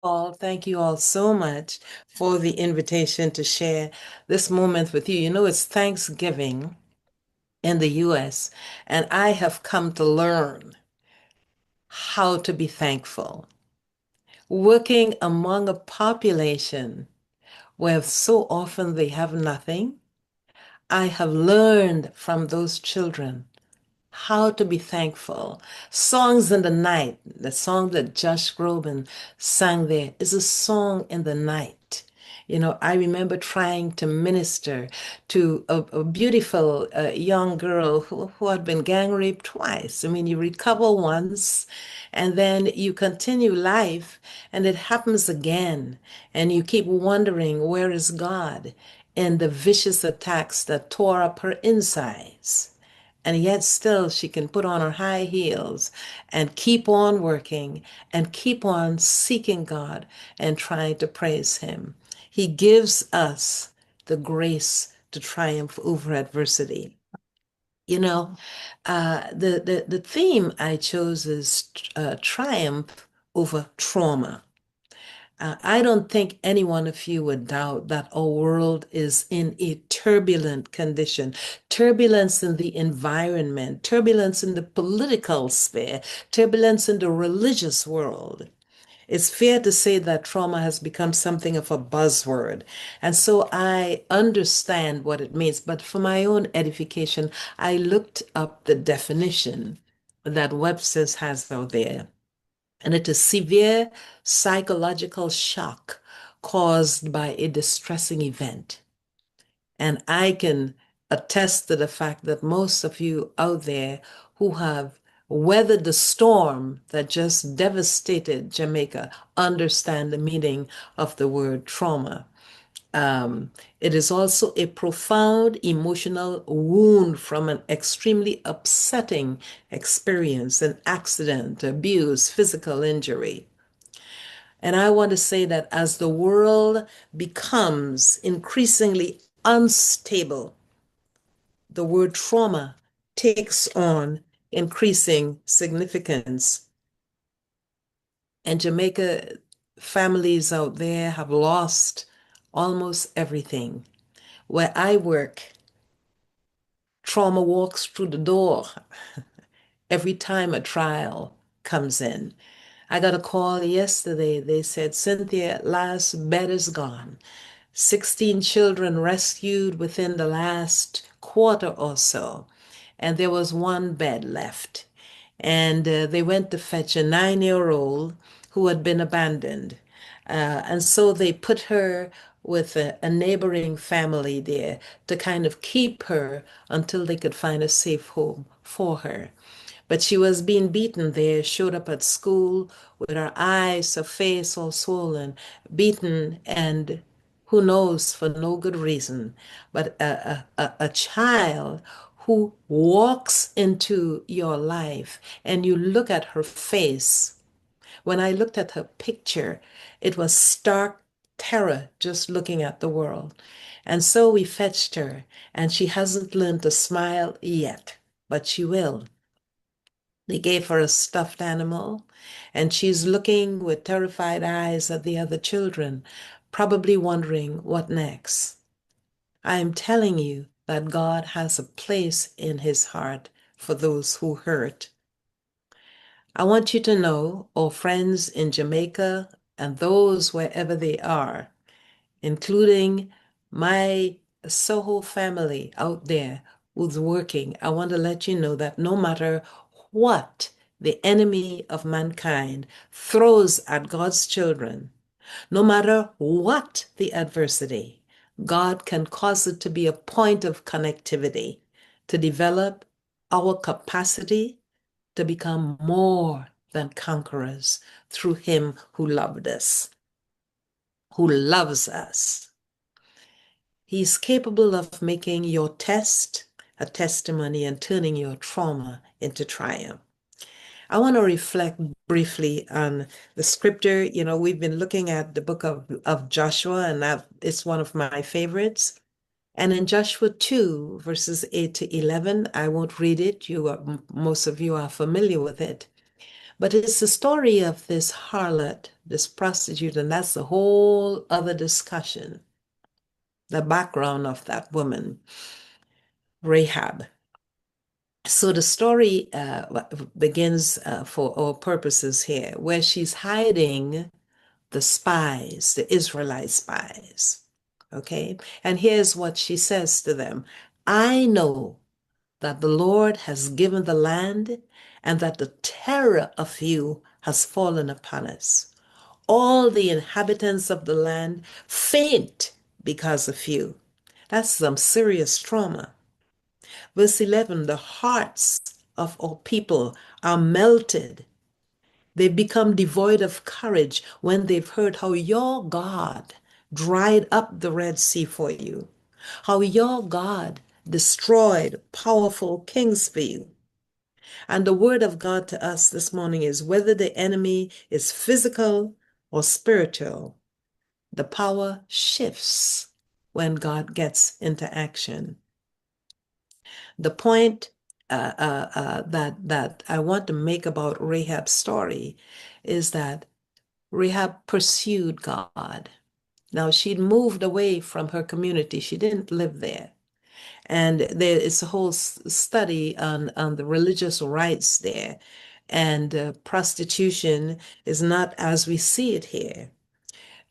All, thank you all so much for the invitation to share this moment with you. You know, it's Thanksgiving in the US, and I have come to learn how to be thankful. Working among a population where so often they have nothing, I have learned from those children how to be thankful. Songs in the Night, the song that Josh Groban sang there, is a song in the night. You know, I remember trying to minister to a beautiful young girl who had been gang raped twice. I mean, you recover once and then you continue life and it happens again. And you keep wondering, where is God in the vicious attacks that tore up her insides? And yet still she can put on her high heels and keep on working and keep on seeking God and trying to praise Him. He gives us the grace to triumph over adversity. You know, the theme I chose is triumph over trauma. I don't think any one of you would doubt that our world is in a turbulent condition. Turbulence in the environment, turbulence in the political sphere, turbulence in the religious world. It's fair to say that trauma has become something of a buzzword. And so I understand what it means. But for my own edification, I looked up the definition that Webster's has out there, and it is severe psychological shock caused by a distressing event. And I can attest to the fact that most of you out there who have weathered the storm that just devastated Jamaica understand the meaning of the word trauma. It is also a profound emotional wound from an extremely upsetting experience, an accident, abuse, physical injury. And I want to say that as the world becomes increasingly unstable, the word trauma takes on increasing significance. And Jamaica families out there have lost almost everything. Where I work, trauma walks through the door every time a trial comes in. I got a call yesterday. They said, Cynthia, last bed is gone. 16 children rescued within the last quarter or so, and there was one bed left. And they went to fetch a 9-year-old who had been abandoned. And so they put her with a neighboring family there to kind of keep her until they could find a safe home for her. But she was being beaten there, showed up at school with her eyes, her face all swollen, beaten, and who knows, for no good reason. But a child who walks into your life and you look at her face. When I looked at her picture, it was stark terror just looking at the world. And so we fetched her, and she hasn't learned to smile yet, but she will. They gave her a stuffed animal, and she's looking with terrified eyes at the other children, probably wondering what next. I am telling you that God has a place in his heart for those who hurt. I want you to know, oh friends in Jamaica and those wherever they are, including my Soho family out there who's working, I want to let you know that no matter what the enemy of mankind throws at God's children, no matter what the adversity, God can cause it to be a point of connectivity to develop our capacity to become more than conquerors through Him who loved us, who loves us. He's capable of making your test a testimony and turning your trauma into triumph. I want to reflect briefly on the scripture. You know, we've been looking at the book of Joshua, and it's one of my favorites. And in Joshua 2, verses 8 to 11, I won't read it. Most of you are familiar with it. But it's the story of this harlot, this prostitute, and that's a whole other discussion. The background of that woman, Rahab. So the story begins for our purposes here, where she's hiding the spies, the Israelite spies. Okay? And here's what she says to them: I know that the Lord has given the land and that the terror of you has fallen upon us. All the inhabitants of the land faint because of you. That's some serious trauma. Verse 11, the hearts of our people are melted. They become devoid of courage when they've heard how your God dried up the Red Sea for you, how your God destroyed powerful kings for you. And the word of God to us this morning is whether the enemy is physical or spiritual, the power shifts when God gets into action. The point that I want to make about Rahab's story is that Rahab pursued God. Now, she'd moved away from her community. She didn't live there. And there is a whole study on the religious rights there. And prostitution is not as we see it here.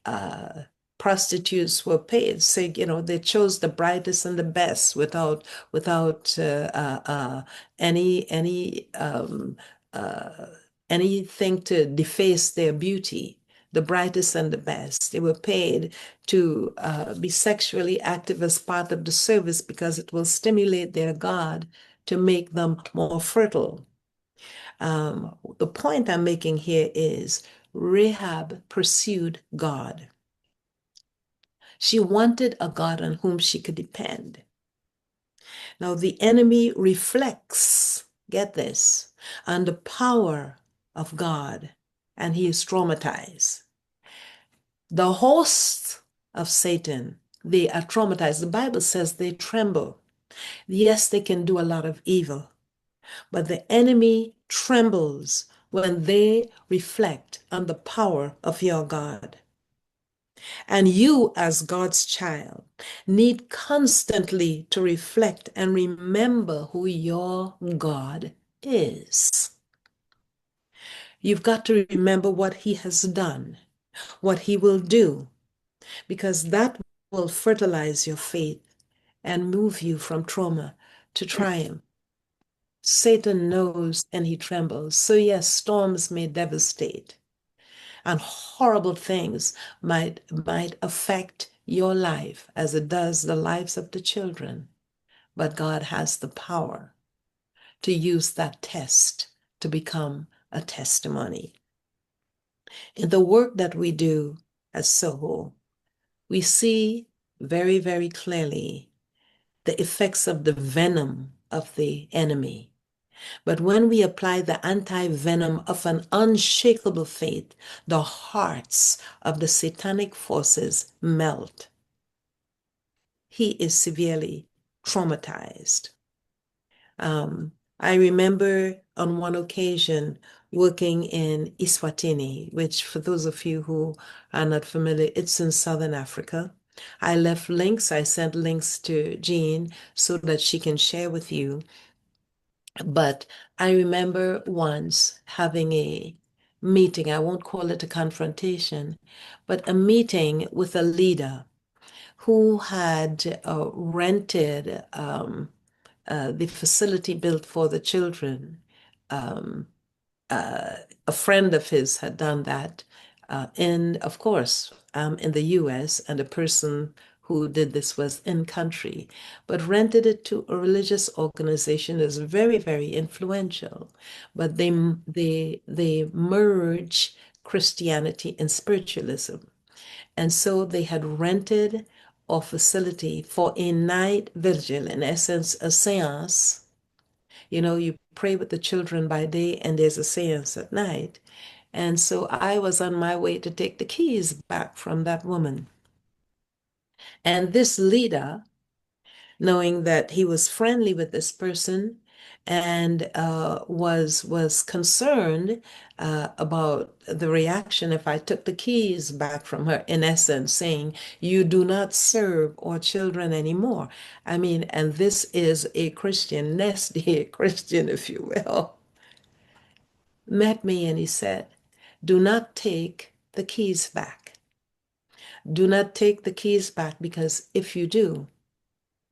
uh, Prostitutes were paid. Say, they chose the brightest and the best without any uh, anything to deface their beauty. The brightest and the best. They were paid to be sexually active as part of the service because it will stimulate their God to make them more fertile. The point I'm making here is Rahab pursued God. She wanted a God on whom she could depend. Now, the enemy reflects, get this, on the power of God, and he is traumatized. The hosts of Satan, they are traumatized. The Bible says they tremble. Yes, they can do a lot of evil, but the enemy trembles when they reflect on the power of your God. And you, as God's child, need constantly to reflect and remember who your God is. You've got to remember what He has done, what He will do, because that will fertilize your faith and move you from trauma to triumph. Satan knows and he trembles. So, yes, storms may devastate, and horrible things might affect your life as it does the lives of the children. But God has the power to use that test to become a testimony. In the work that we do as Soho, we see very, very clearly the effects of the venom of the enemy. But when we apply the anti-venom of an unshakable faith, the hearts of the satanic forces melt. He is severely traumatized. I remember on one occasion working in Eswatini, which for those of you who are not familiar, it's in Southern Africa. I left links, I sent links to Jean so that she can share with you. But I remember once having a meeting, I won't call it a confrontation, but a meeting with a leader who had rented the facility built for the children. Um, a friend of his had done that, of course, in the US, and the person who did this was in country, but rented it to a religious organization that's very, very influential. But they merge Christianity and spiritualism. And so they had rented a facility for a night vigil, in essence, a seance. You pray with the children by day and there's a seance at night. And so I was on my way to take the keys back from that woman. And this leader, knowing that he was friendly with this person, and was concerned about the reaction if I took the keys back from her, in essence, saying, "You do not serve our children anymore." I mean, and this is a Christian, nesty Christian, if you will, met me and he said, "Do not take the keys back. Do not take the keys back because if you do,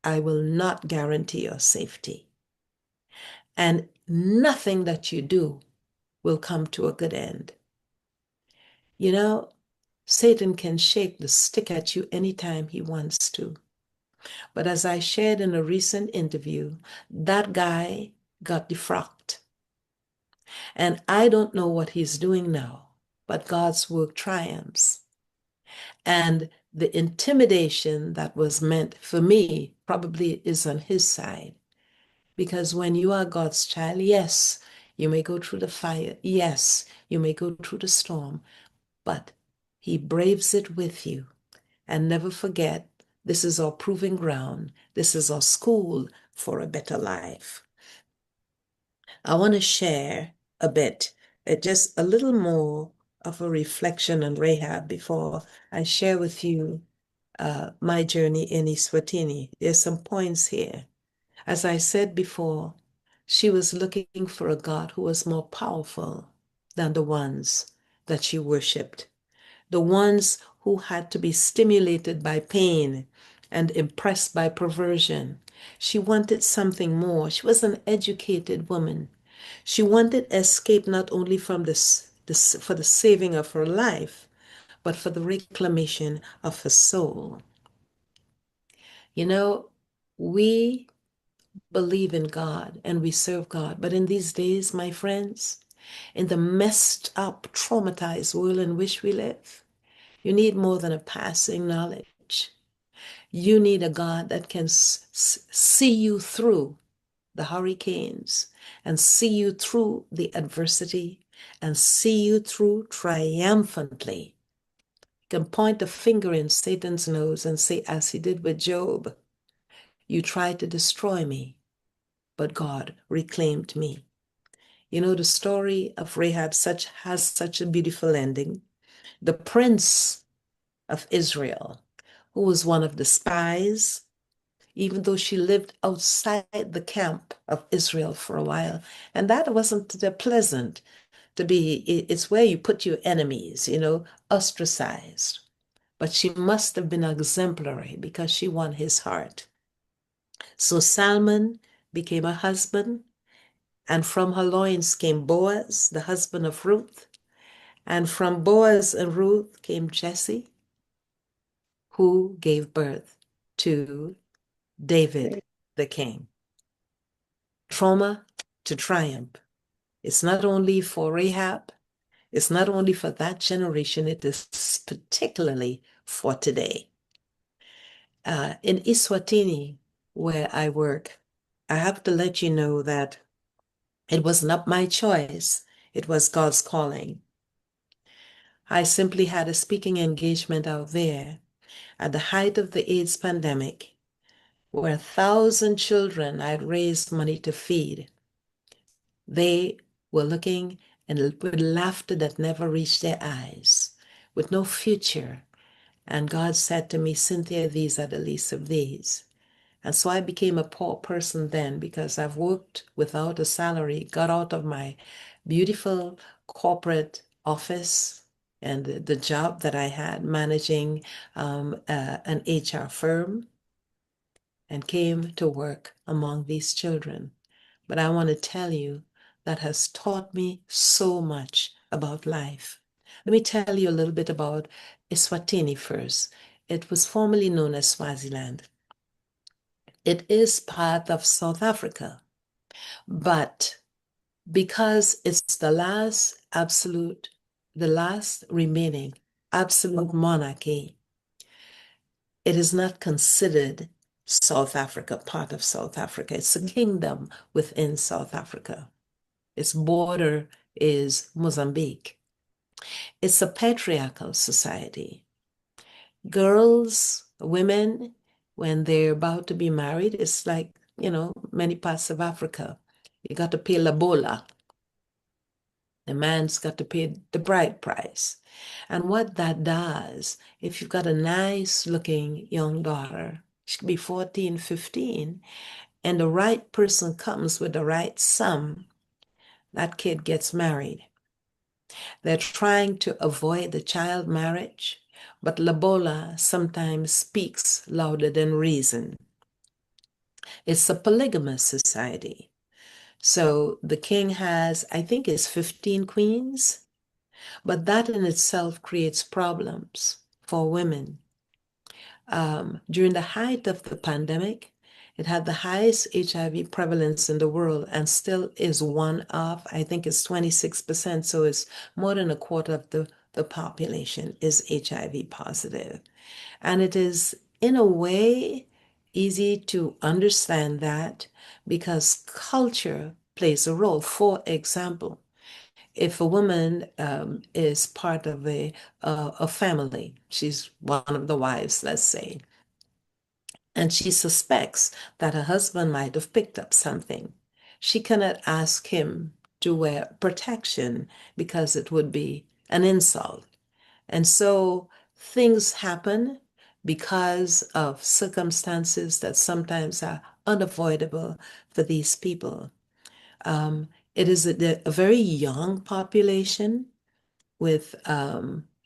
I will not guarantee your safety. And nothing that you do will come to a good end." You know, Satan can shake the stick at you anytime he wants to. But as I shared in a recent interview, that guy got defrocked. And I don't know what he's doing now, but God's work triumphs. And the intimidation that was meant for me probably is on his side. Because when you are God's child, yes, you may go through the fire. Yes, you may go through the storm, but he braves it with you. And never forget, this is our proving ground. This is our school for a better life. I want to share a bit, just a little more of a reflection on Rahab before I share with you my journey in Eswatini. There's some points here. As I said before, she was looking for a God who was more powerful than the ones that she worshipped, the ones who had to be stimulated by pain and impressed by perversion. She wanted something more. She was an educated woman. She wanted escape not only from for the saving of her life, but for the reclamation of her soul. You know, we believe in God and we serve God, but in these days, my friends, in the messed up, traumatized world in which we live, you need more than a passing knowledge. You need a God that can see you through the hurricanes and see you through the adversity and see you through triumphantly. You can point a finger in Satan's nose and say, as he did with Job, "You tried to destroy me, but God reclaimed me." You know, the story of Rahab has such a beautiful ending. The prince of Israel, who was one of the spies, even though she lived outside the camp of Israel for a while. And that wasn't pleasant to be, it's where you put your enemies, ostracized. But she must have been exemplary because she won his heart. So Salmon became a husband, and from her loins came Boaz, the husband of Ruth. And from Boaz and Ruth came Jesse, who gave birth to David, the king. Trauma to triumph. It's not only for Rahab, it's not only for that generation, it is particularly for today. In Eswatini, where I work, I have to let you know that it was not my choice, it was God's calling. I simply had a speaking engagement out there at the height of the AIDS pandemic, where 1,000 children I had raised money to feed. They were looking and with laughter that never reached their eyes, with no future. And God said to me, "Cynthia, these are the least of these." And so I became a poor person then because I've worked without a salary, got out of my beautiful corporate office and the job that I had managing an HR firm, and came to work among these children. But I want to tell you, that has taught me so much about life. Let me tell you a little bit about Eswatini first. It was formerly known as Swaziland. It is part of South Africa, but because it's the last remaining absolute monarchy, it is not considered South Africa, part of South Africa. It's a kingdom within South Africa. Its border is Mozambique. It's a patriarchal society. Girls, women, when they're about to be married, it's like, many parts of Africa. You got to pay la bola. The man's got to pay the bride price. And what that does, if you've got a nice looking young daughter, she could be 14, 15, and the right person comes with the right sum, that kid gets married. They're trying to avoid the child marriage, but Labola sometimes speaks louder than reason. It's a polygamous society. So the king has, I think it's 15 queens, but that in itself creates problems for women. During the height of the pandemic, it had the highest HIV prevalence in the world and still is one of, I think it's 26%. So it's more than a quarter of the population is HIV positive. And it is, in a way, easy to understand that because culture plays a role. For example, if a woman is part of a family, she's one of the wives, let's say, and she suspects that her husband might have picked up something, she cannot ask him to wear protection because it would be an insult. And so things happen because of circumstances that sometimes are unavoidable for these people. It is a very young population with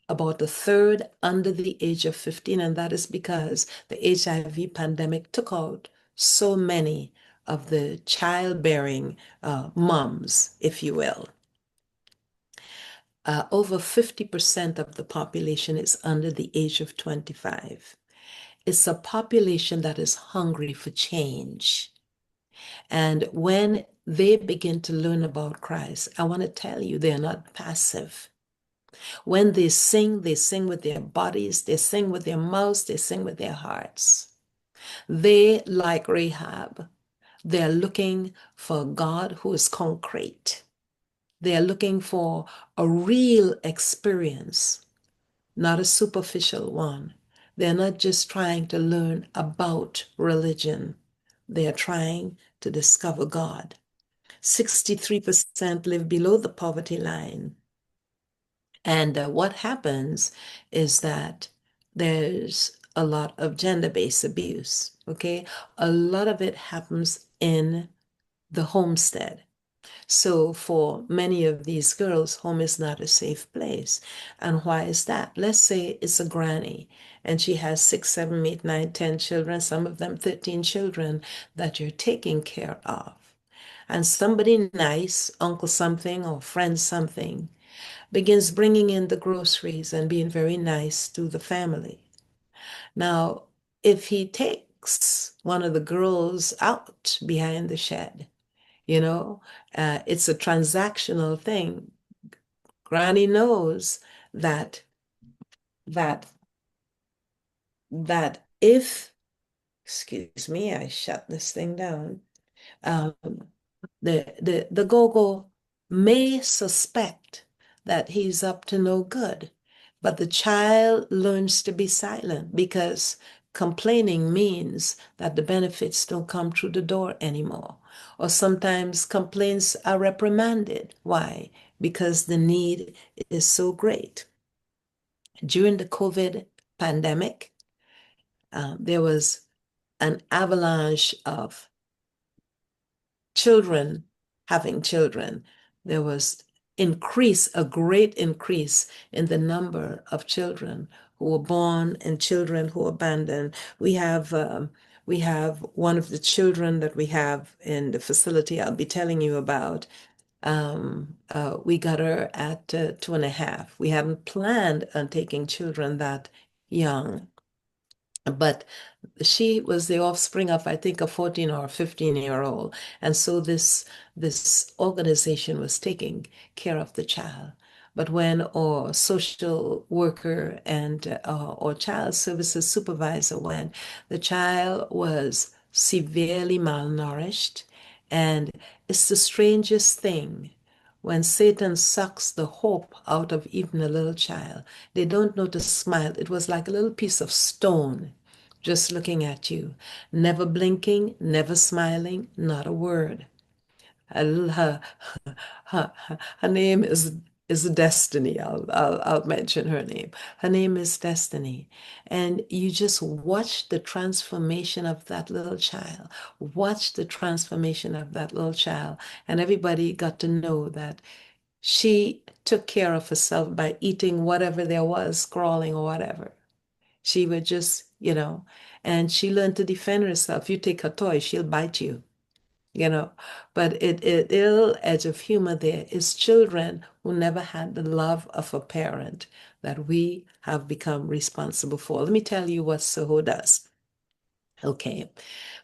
about a third under the age of 15, and that is because the HIV pandemic took out so many of the childbearing moms, if you will. Over 50% of the population is under the age of 25. It's a population that is hungry for change. And when they begin to learn about Christ, I want to tell you, they're not passive. When they sing with their bodies, they sing with their mouths, they sing with their hearts. They, like Rahab, they're looking for God who is concrete. They're looking for a real experience, not a superficial one. They're not just trying to learn about religion. They're trying to discover God. 63% live below the poverty line. And what happens is that there's a lot of gender-based abuse, okay? A lot of it happens in the homestead. So for many of these girls, home is not a safe place. And why is that? Let's say it's a granny and she has 6, 7, 8, 9, 10 children, some of them 13 children that you're taking care of. And somebody nice, uncle something or friend something, begins bringing in the groceries and being very nice to the family. Now, if he takes one of the girls out behind the shed, you know, it's a transactional thing. Granny knows that that that if, excuse me, I shut this thing down. Um, the go-go may suspect that he's up to no good, but the child learns to be silent because complaining means that the benefits don't come through the door anymore. Or sometimes complaints are reprimanded. Why? Because the need is so great. During the COVID pandemic, there was an avalanche of children having children. There was a great increase in the number of children who were born and children who were abandoned. We have one of the children that we have in the facility I'll be telling you about. We got her at 2.5. We hadn't planned on taking children that young, but she was the offspring of, I think, a 14 or 15-year-old. And so this organization was taking care of the child. But when our social worker and our child services supervisor went, the child was severely malnourished. And it's the strangest thing when Satan sucks the hope out of even a little child. They don't know to smile. It was like a little piece of stone just looking at you, never blinking, never smiling, not a word. Her, her name is Destiny. I'll mention her name. Her name is Destiny. And you just watch the transformation of that little child. Watch the transformation of that little child. And everybody got to know that she took care of herself by eating whatever there was, crawling or whatever. She would just, and she learned to defend herself. You take her toy, she'll bite you, you know. But it little edge of humor there is children who never had the love of a parent that we have become responsible for. Let me tell you what Soho does. Okay.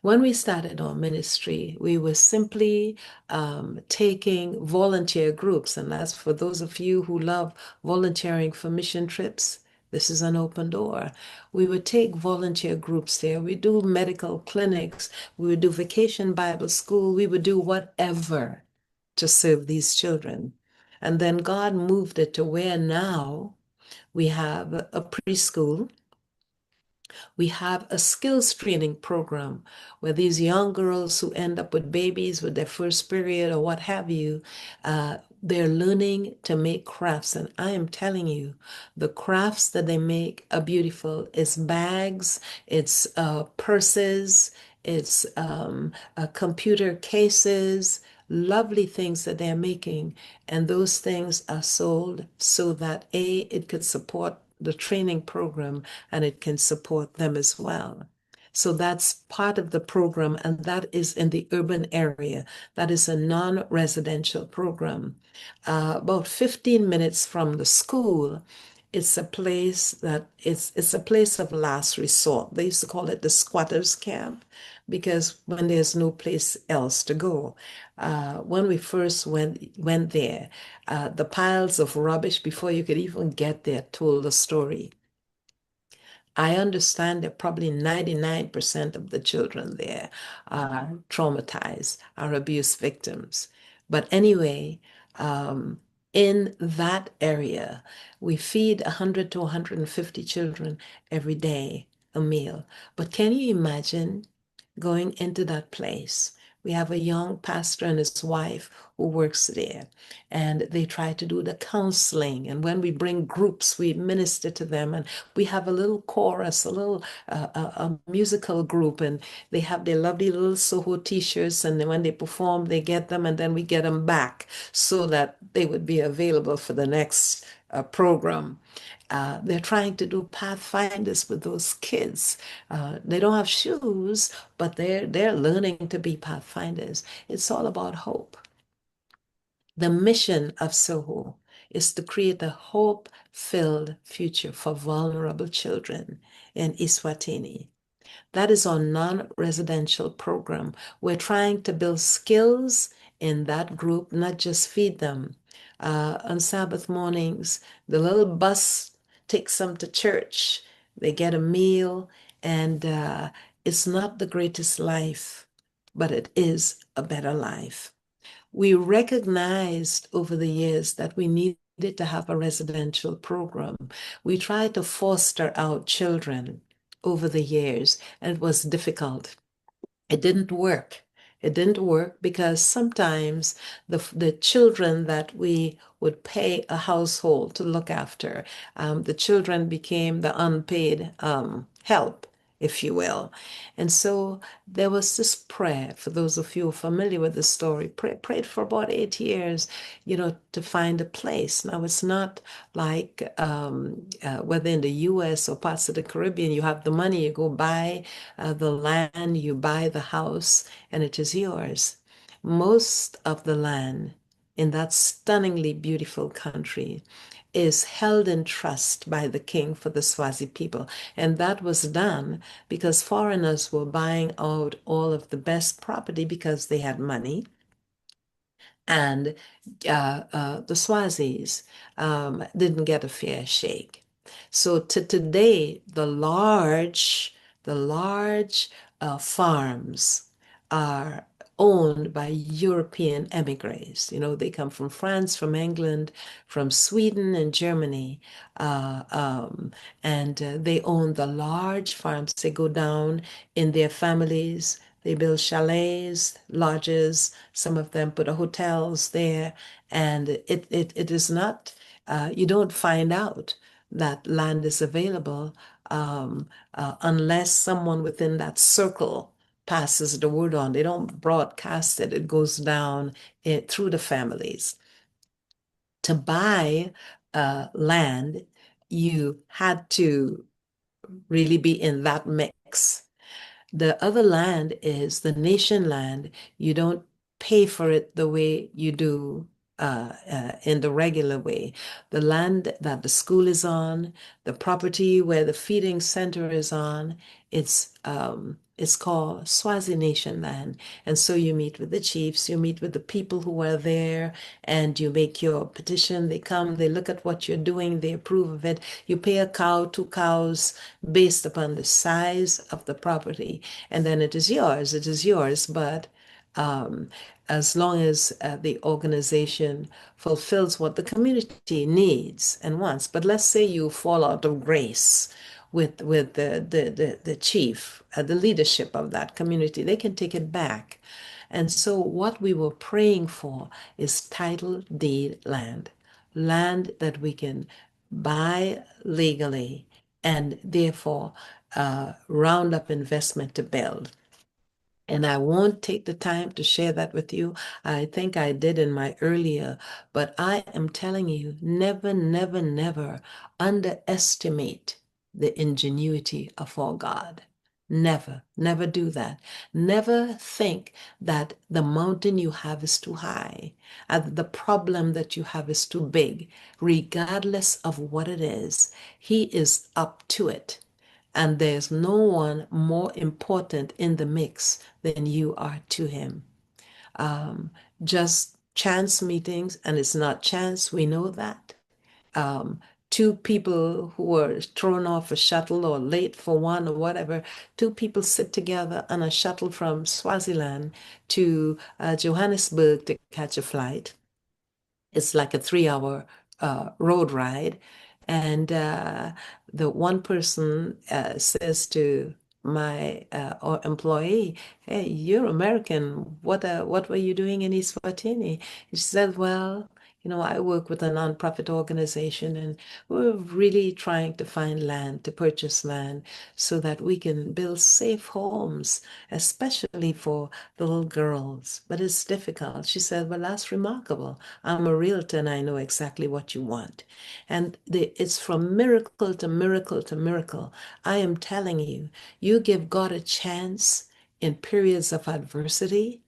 When we started our ministry, we were simply taking volunteer groups. And that's for those of you who love volunteering for mission trips. This is an open door. We would take volunteer groups there. We do medical clinics. We would do vacation Bible school. We would do whatever to serve these children. And then God moved it to where now we have a preschool. We have a skills training program where these young girls who end up with babies with their first period or what have you, they're learning to make crafts. And I am telling you, the crafts that they make are beautiful. It's bags, it's purses, it's computer cases, lovely things that they're making. And those things are sold so that A, it could support the training program and it can support them as well. So that's part of the program, and that is in the urban area. That is a non-residential program. About 15 minutes from the school, it's a place that it's a place of last resort. They used to call it the squatters camp because when there's no place else to go. When we first went there, the piles of rubbish before you could even get there told a story. I understand that probably 99% of the children there are traumatized, are abuse victims. But anyway, in that area, we feed 100 to 150 children every day a meal. But can you imagine going into that place? We have a young pastor and his wife who works there, and they try to do the counseling. And when we bring groups, we minister to them, and we have a little chorus, a little a musical group, and they have their lovely little Soho t-shirts. And then when they perform, they get them, and then we get them back so that they would be available for the next program. They're trying to do pathfinders with those kids. They don't have shoes, but they're learning to be pathfinders. It's all about hope. The mission of Soho is to create a hope-filled future for vulnerable children in Eswatini. That is our non-residential program. We're trying to build skills in that group, not just feed them. On Sabbath mornings, the little bus takes them to church. They get a meal, and it's not the greatest life, but it is a better life. We recognized over the years that we needed to have a residential program. We tried to foster out children over the years, and it was difficult. It didn't work. It didn't work because sometimes the children that we would pay a household to look after, the children became the unpaid help, if you will. And so there was this prayer, for those of you familiar with the story, prayed for about 8 years, to find a place. Now, it's not like whether in the US or parts of the Caribbean, you have the money, you go buy the land, you buy the house, and it is yours. Most of the land in that stunningly beautiful country is held in trust by the king for the Swazi people. And that was done because foreigners were buying out all of the best property because they had money. And the Swazis didn't get a fair shake. So to today, the large farms are owned by European emigres. They come from France, from England, from Sweden and Germany, and they own the large farms. They go down in their families. They build chalets, lodges. Some of them put hotels there, and it is not. You don't find out that land is available unless someone within that circle passes the word on. They don't broadcast it. It goes down through the families. To buy land, you had to really be in that mix. The other land is the nation land. You don't pay for it the way you do in the regular way. The land that the school is on, the property where the feeding center is on, it's called Swazi Nation land. And so you meet with the chiefs, you meet with the people who are there, and you make your petition. They come, they look at what you're doing, they approve of it. You pay a cow, two cows, based upon the size of the property, and then it is yours. It is yours, but um, as long as the organization fulfills what the community needs and wants. But let's say you fall out of grace with the chief, the leadership of that community, they can take it back. And so what we were praying for is title deed land, land that we can buy legally and therefore round up investment to build. And I won't take the time to share that with you. I think I did in my earlier, but I am telling you, never, never, never underestimate the ingenuity of our God. Never, never do that. Never think that the mountain you have is too high, and the problem that you have is too big. Regardless of what it is, He is up to it. And there's no one more important in the mix than you are to Him. Um, just chance meetings, and it's not chance, we know that. Um, Two people who were thrown off a shuttle or late for one or whatever, two people sit together on a shuttle from Swaziland to Johannesburg to catch a flight. It's like a 3 hour road ride. And the one person says to my employee, "Hey, you're American. What were you doing in Eswatini?" She said, "Well, I work with a nonprofit organization, and we're really trying to find land, to purchase land, so that we can build safe homes, especially for the little girls. But it's difficult." She said, "Well, that's remarkable. I'm a realtor and I know exactly what you want." And it's from miracle to miracle to miracle. I am telling you, you give God a chance in periods of adversity,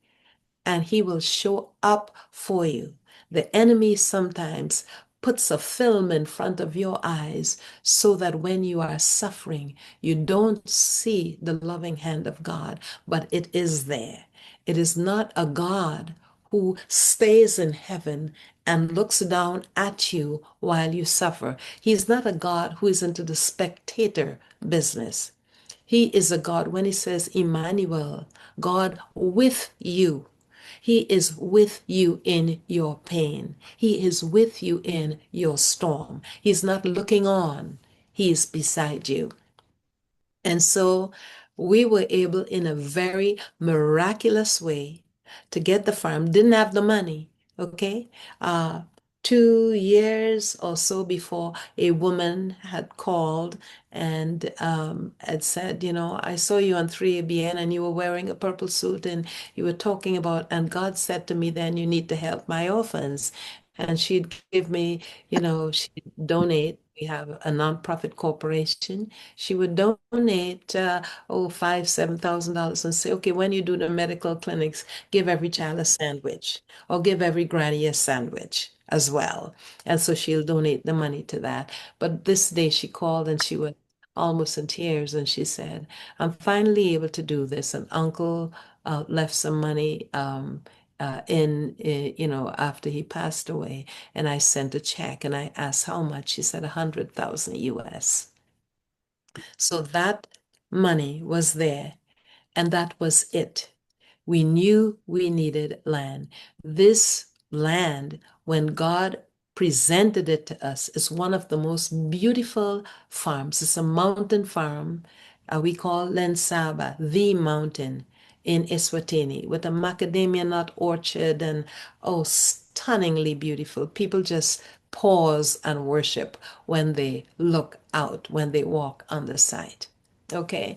and He will show up for you. The enemy sometimes puts a film in front of your eyes so that when you are suffering, you don't see the loving hand of God, but it is there. It is not a God who stays in heaven and looks down at you while you suffer. He's not a God who is into the spectator business. He is a God, when He says Emmanuel, God with you. He is with you in your pain. He is with you in your storm. He's not looking on. He is beside you. And so we were able, in a very miraculous way, to get the farm. Didn't have the money, okay? Uh, 2 years or so before, a woman had called and had said, "I saw you on 3ABN and you were wearing a purple suit and you were talking about, and God said to me then, you need to help my orphans." And she'd give me, she'd donate. We have a nonprofit corporation. She would donate, $5,000, $7,000 and say, "Okay, when you do the medical clinics, give every child a sandwich or give every granny a sandwich as well." And so she'll donate the money to that. But this day she called and she was almost in tears and she said, "I'm finally able to do this." And uncle left some money after he passed away. And I sent a check and I asked how much. She said 100,000 US. So that money was there, and that was it. We knew we needed land. This land, when God presented it to us, is one of the most beautiful farms. It's a mountain farm. We call Len Saba the mountain. in Eswatini with a macadamia nut orchard and oh, stunningly beautiful. People just pause and worship when they look out, when they walk on the site. Okay.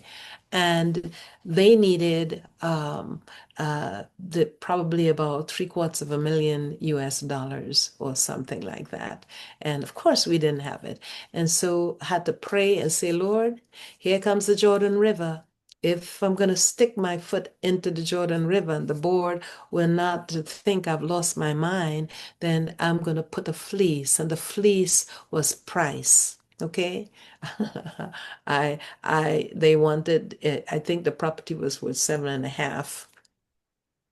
And they needed probably about $750,000 US or something like that. And of course, we didn't have it. And so had to pray and say, Lord, here comes the Jordan River. If I'm going to stick my foot into the Jordan River and the board will not think I've lost my mind, then I'm going to put a fleece. And the fleece was price. Okay. They wanted, I think the property was worth 7.5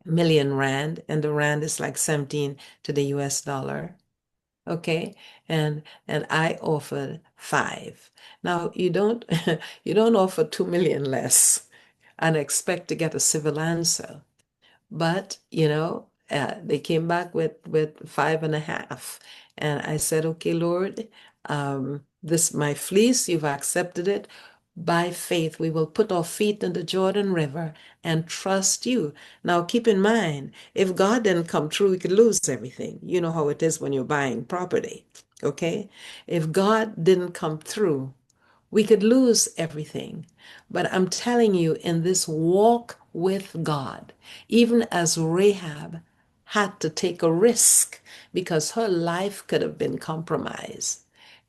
million rand, and the rand is like 17 to the US dollar. Okay. And I offered 5. Now you don't you don't offer 2 million less and expect to get a civil answer. But, they came back with 5.5. And I said, okay, Lord, this my fleece, you've accepted it. By faith, we will put our feet in the Jordan River and trust you. Now, keep in mind, if God didn't come through, we could lose everything. You know how it is when you're buying property. Okay? If God didn't come through, we could lose everything. But I'm telling you, in this walk with God, even as Rahab had to take a risk because her life could have been compromised,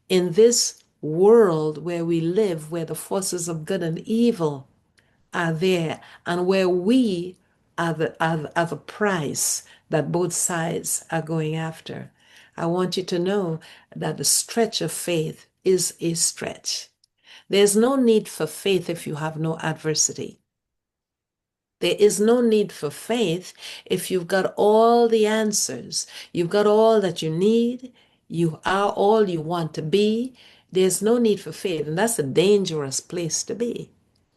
in this world where we live, where the forces of good and evil are there, and where we are the price that both sides are going after, I want you to know that the stretch of faith is a stretch. There's no need for faith if you have no adversity. There is no need for faith if you've got all the answers. You've got all that you need. You are all you want to be. There's no need for faith. And that's a dangerous place to be.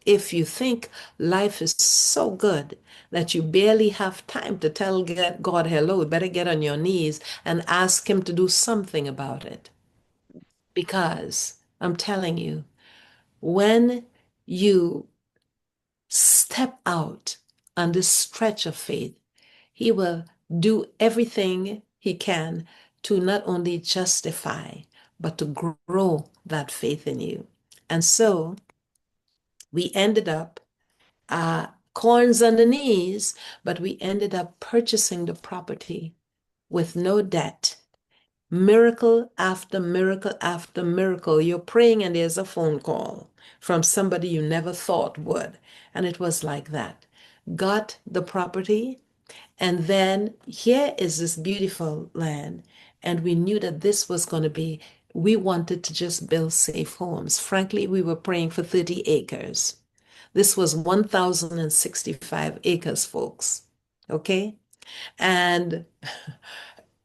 If you think life is so good that you barely have time to tell God hello, you better get on your knees and ask Him to do something about it. Because I'm telling you, when you step out on this stretch of faith, He will do everything He can to not only justify, but to grow that faith in you. And so we ended up corns on the knees, but we ended up purchasing the property with no debt. Miracle after miracle after miracle. You're praying and there's a phone call from somebody you never thought would. And it was like that. Got the property, and then here is this beautiful land. And we knew that this was going to be, we wanted to just build safe homes. Frankly, we were praying for 30 acres. This was 1,065 acres, folks. Okay? And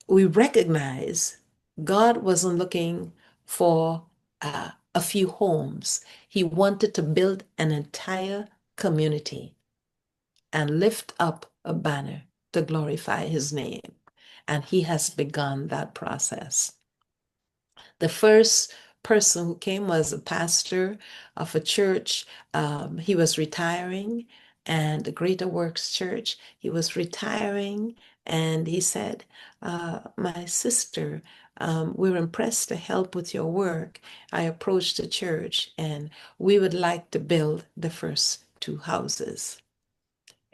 we recognize God wasn't looking for a few homes. He wanted to build an entire community and lift up a banner to glorify His name. And He has begun that process. The first person who came was a pastor of a church. He was retiring, and the Greater Works Church. He was retiring, and he said, my sister, we're impressed to help with your work. I approached the church, and we would like to build the first 2 houses.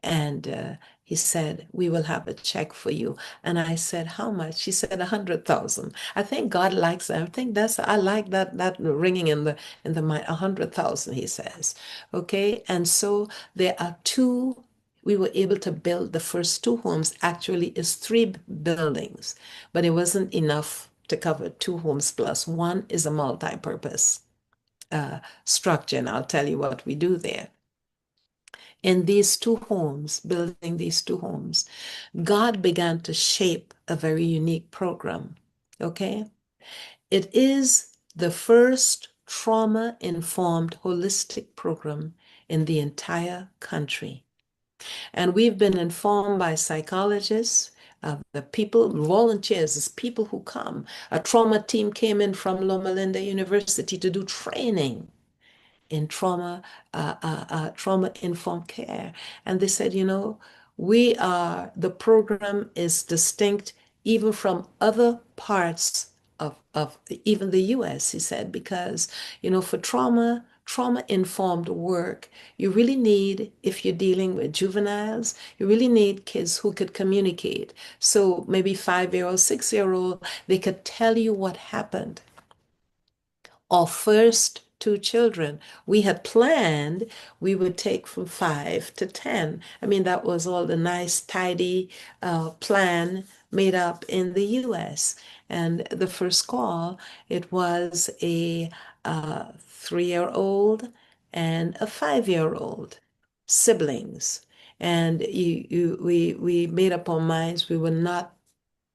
And he said, we will have a check for you. And I said, how much? He said, 100,000. I think God likes that. I like that ringing in the mind, 100,000, he says. Okay. And so there are 2, we were able to build the first 2 homes. Actually, it's 3 buildings, but it wasn't enough to cover 2 homes plus. One is a multi-purpose structure. And I'll tell you what we do there. In these 2 homes, building these 2 homes, God began to shape a very unique program. Okay? It is the first trauma-informed holistic program in the entire country. And we've been informed by psychologists, the people, volunteers, is people who come. A trauma team came in from Loma Linda University to do training. in trauma-informed care. And they said, the program is distinct even from other parts of even the US, he said, because, for trauma-informed work, you really need, if you're dealing with juveniles, you really need kids who could communicate. So maybe 5-year-old, 6-year-old, they could tell you what happened. Our first two children, we had planned we would take from 5 to 10. I mean, that was all the nice, tidy plan made up in the US. And the first call, it was a 3-year-old and a 5-year-old siblings. And we made up our minds we would not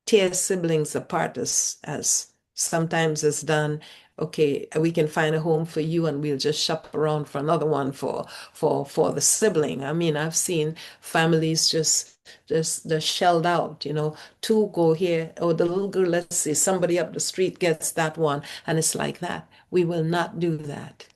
tear siblings apart as sometimes is done. Okay, we can find a home for you and we'll just shop around for another one for the sibling. I mean, I've seen families just shelled out, two go here, or the little girl, let's say somebody up the street gets that one, and it's like that. We will not do that.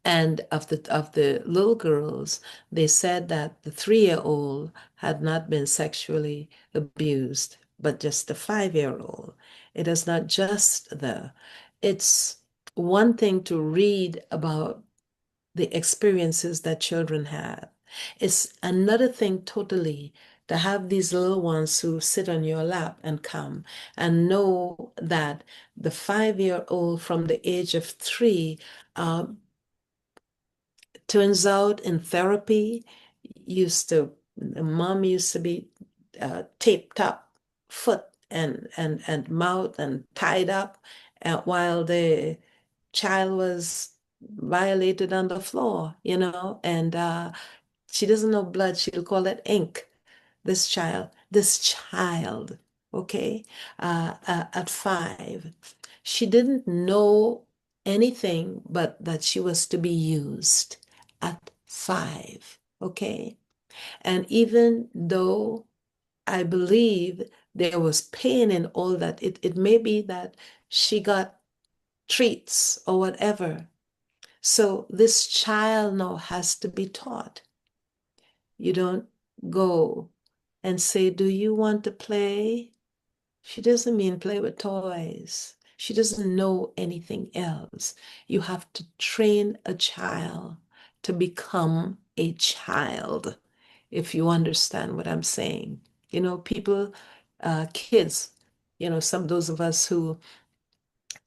And of the little girls, they said that the 3-year-old had not been sexually abused, but just the 5-year-old. It is not just it's one thing to read about the experiences that children have. It's another thing totally to have these little ones who sit on your lap and come and know that the 5-year-old from the age of 3 um, turns out in therapy, mom used to be taped up foot and mouth and tied up while the child was violated on the floor, and she doesn't know blood, she'll call it ink. This child, okay, at 5, she didn't know anything but that she was to be used at 5, okay? And even though I believe there was pain in all that, it may be that she got treats or whatever. So this child now has to be taught. You don't go and say, "Do you want to play?" She doesn't mean play with toys. She doesn't know anything else. You have to train a child to become a child, if you understand what I'm saying. Kids, those of us who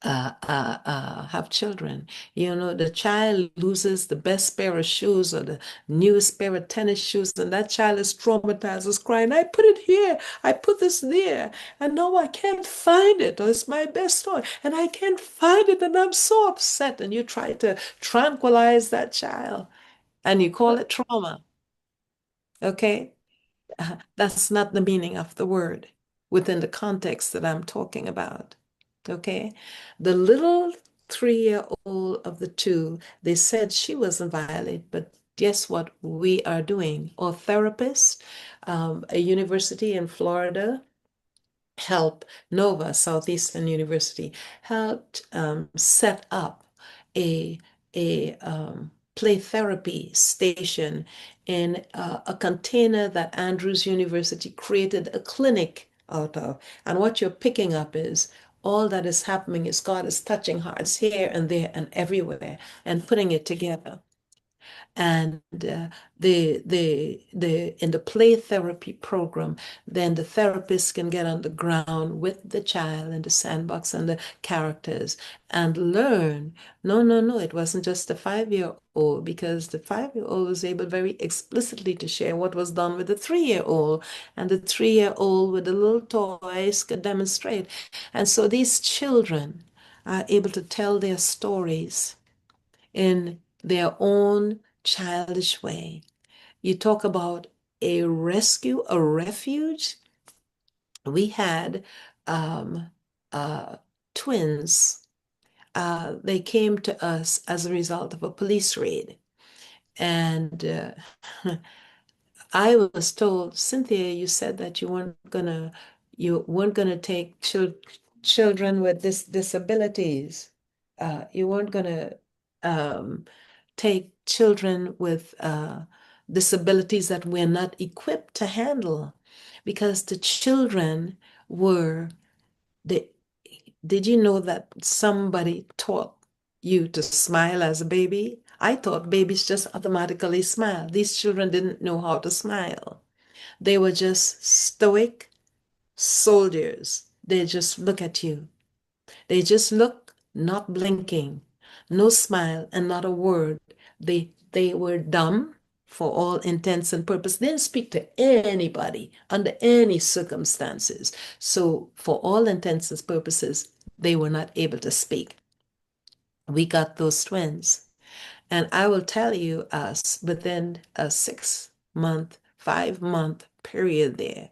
have children. The child loses the best pair of shoes or the newest pair of tennis shoes, and that child is traumatized, is crying, "I put it here, I put this there, and now I can't find it, or it's my best toy, and I can't find it, and I'm so upset." And you try to tranquilize that child, and you call it trauma, okay? That's not the meaning of the word within the context that I'm talking about. Okay. The little 3-year-old of the two, they said she wasn't violated, but guess what we are doing? Our therapist, a university in Florida, helped Nova, Southeastern University, helped set up a, a play therapy station in a container that Andrews University created a clinic out of. And what you're picking up is all that is happening is God is touching hearts here and there and everywhere and putting it together. And in the play therapy program, then the therapist can get on the ground with the child in the sandbox and the characters and learn. No, no, no, it wasn't just the 5-year-old, because the 5-year-old was able very explicitly to share what was done with the 3-year-old, and the 3-year-old with the little toys could demonstrate. And so these children are able to tell their stories in their own childish way. You talk about a rescue, a refuge. We had um, uh, twins. They came to us as a result of a police raid. And I was told, "Cynthia, you said that you weren't gonna take children with disabilities. You weren't gonna um, take children with disabilities that we're not equipped to handle because the children were the did you know that somebody taught you to smile as a baby? I thought babies just automatically smile. These children didn't know how to smile. They were just stoic soldiers. They just look at you. They just look, not blinking, no smile, and not a word. They were dumb for all intents and purposes. They didn't speak to anybody under any circumstances. So, for all intents and purposes, they were not able to speak. We got those twins. And I will tell you, us within a 6 month, 5 month period there,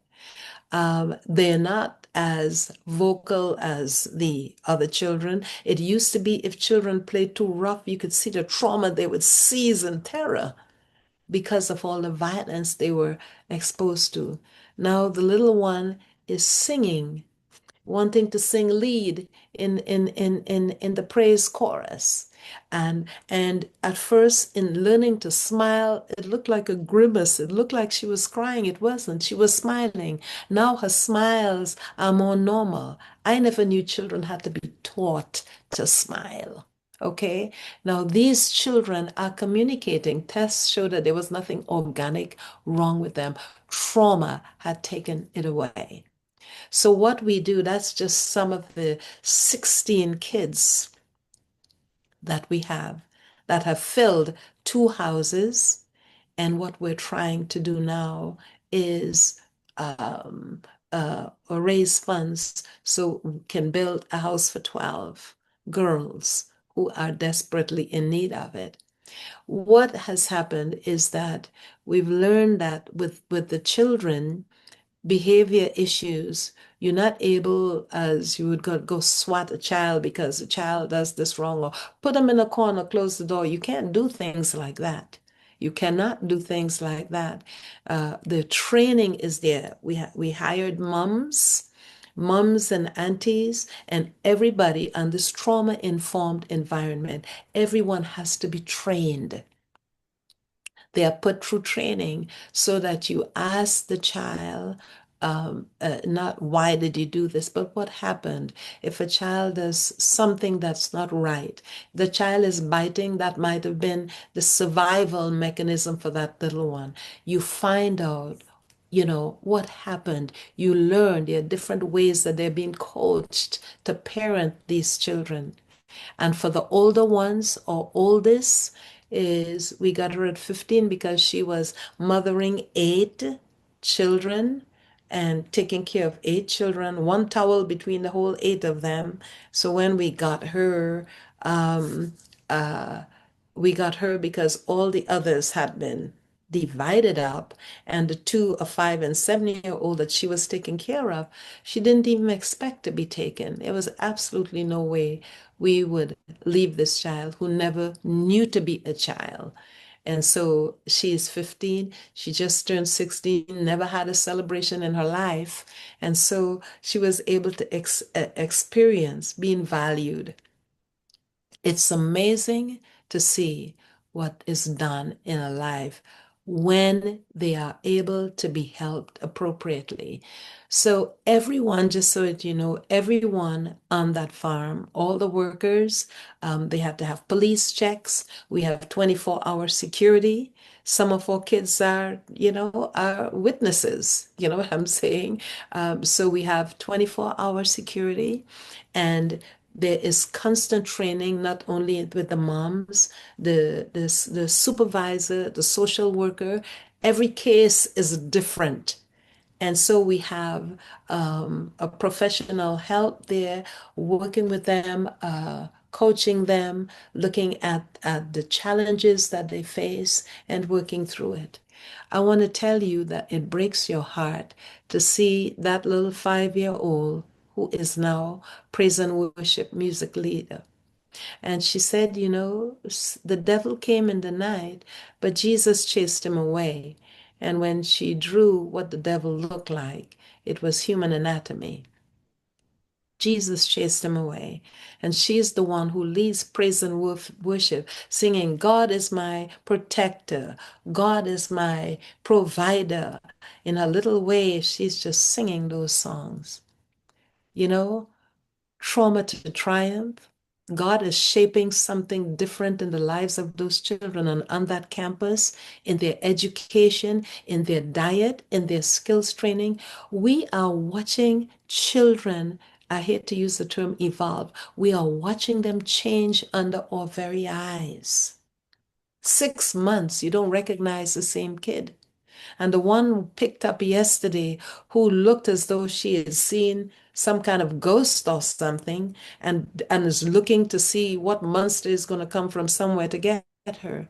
they're not as vocal as the other children. It used to be if children played too rough, you could see the trauma they would seize in terror because of all the violence they were exposed to. Now the little one is singing, wanting to sing lead in the praise chorus. And at first, in learning to smile, it looked like a grimace. It looked like she was crying. It wasn't. She was smiling. Now her smiles are more normal. I never knew children had to be taught to smile. Okay, now these children are communicating. Tests show that there was nothing organic wrong with them. Trauma had taken it away. So, what we do, that's just some of the 16 kids that we that have filled two houses. And what we're trying to do now is um, raise funds so we can build a house for 12 girls who are desperately in need of it. What has happened is that we've learned that with the children, behavior issues, you're not able, as you would go swat a child because the child does this wrong, or put them in a corner, close the door. You can't do things like that. You cannot do things like that. The training is there. We hired mums and aunties, and everybody on this trauma-informed environment. Everyone has to be trained. They are put through training so that you ask the child, not why did you do this, but what happened. If a child does something that's not right, the child is biting, that might have been the survival mechanism for that little one. You find out, what happened. You learn there are different ways that they're being coached to parent these children. And for the older ones or oldest, is we got her at 15 because she was mothering 8 children and taking care of 8 children, one towel between the whole 8 of them. So when um, uh, we got her because all the others had been divided up, and the two, a 5 and 7 year old that she was taking care of, she didn't even expect to be taken. There was absolutely no way we would leave this child who never knew to be a child. And so she is 15. She just turned 16, never had a celebration in her life. And so she was able to experience being valued. It's amazing to see what is done in a life when they are able to be helped appropriately. So, everyone, just so that you know, everyone on that farm, all the workers, they have to have police checks. We have 24-hour security. Some of our kids are witnesses. You know what I'm saying? So we have 24-hour security, and there is constant training, not only with the moms, the supervisor, the social worker. Every case is different. And so we have a professional help there, working with them, coaching them, looking at the challenges that they face and working through it. I want to tell you that it breaks your heart to see that little 5-year-old who is now praise and worship music leader. And she said, the devil came in the night, but Jesus chased him away. And when she drew what the devil looked like, it was human anatomy. Jesus chased him away. And she's the one who leads praise and worship, singing, God is my protector. God is my provider. In her little way, she's just singing those songs. You know, trauma to triumph. God is shaping something different in the lives of those children on that campus, in their education, in their diet, in their skills training. We are watching children, I hate to use the term evolve, we are watching them change under our very eyes. 6 months, you don't recognize the same kid. And the one picked up yesterday who looked as though she had seen some kind of ghost or something and is looking to see what monster is going to come from somewhere to get her.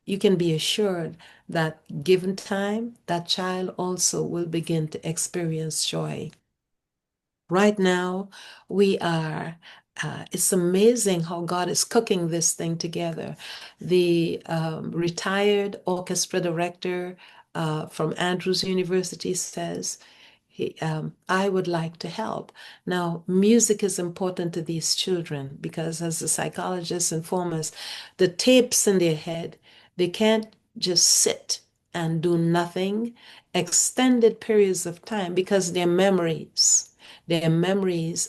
You can be assured that given time, that child also will begin to experience joy. Right now, it's amazing how God is cooking this thing together. The retired orchestra director from Andrews University says, I would like to help. Now, music is important to these children because, as the psychologists inform us, the tapes in their head, they can't just sit and do nothing extended periods of time because their memories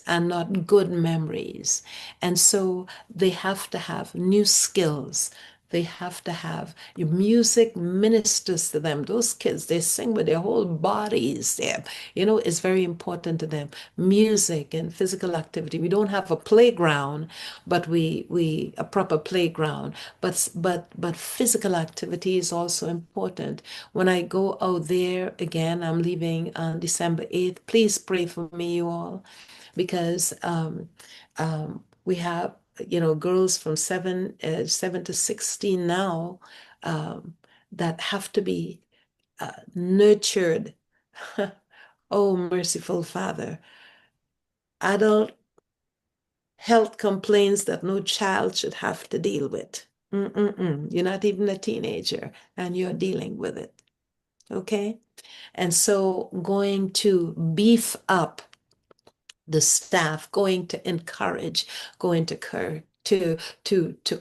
are not good memories. And so they have to have new skills. They have to have your music ministers to them. Those kids, they sing with their whole bodies. It's very important to them. Music and physical activity. We don't have a playground, but we a proper playground. But physical activity is also important. When I go out there again, I'm leaving on December 8th. Please pray for me, you all, because we have girls from 7 to 16 now, um, that have to be nurtured. Oh, merciful Father. Adult health complaints that no child should have to deal with. You're not even a teenager and you're dealing with it. Okay? And so going to beef up the staff, going to encourage, going to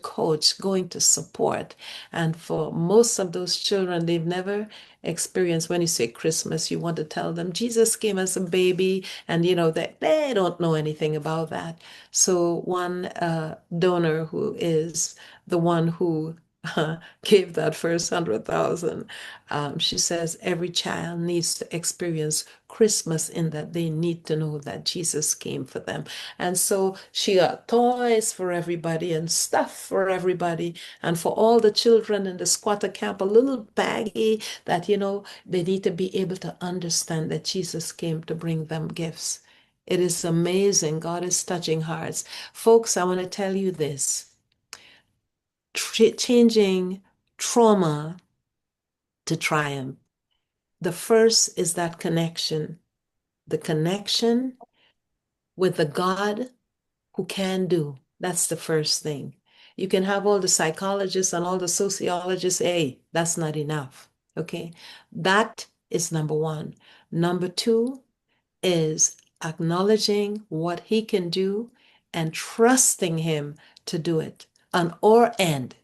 coach, going to support. And for most of those children, they've never experienced, when you say Christmas, you want to tell them Jesus came as a baby, and that they don't know anything about that. So one donor, who is the one who gave that first 100,000, she says every child needs to experience Christmas in that they need to know that Jesus came for them. And so she got toys for everybody and stuff for everybody. And for all the children in the squatter camp, a little baggie that, they need to be able to understand that Jesus came to bring them gifts. It is amazing. God is touching hearts. Folks, I want to tell you this. Changing trauma to triumph. The first is that connection, the connection with the God who can do. That's the first thing. You can have all the psychologists and all the sociologists. Hey, that's not enough. Okay. That is number one. Number two is acknowledging what he can do and trusting him to do it on our end,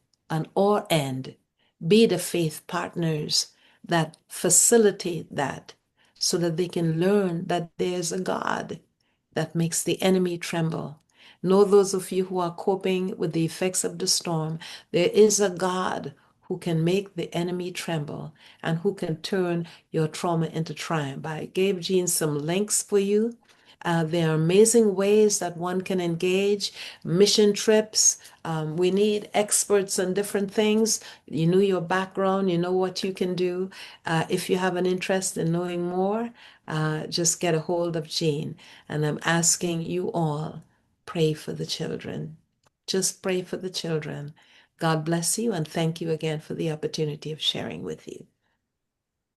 be the faith partners that facilitate that so that they can learn that there's a God that makes the enemy tremble. Know, those of you who are coping with the effects of the storm, there is a God who can make the enemy tremble and who can turn your trauma into triumph. I gave Jean some links for you. There are amazing ways that one can engage. Mission trips. We need experts on different things. You know your background, you know what you can do. If you have an interest in knowing more, just get a hold of Jean. And I'm asking you all, pray for the children. Just pray for the children. God bless you, and thank you again for the opportunity of sharing with you.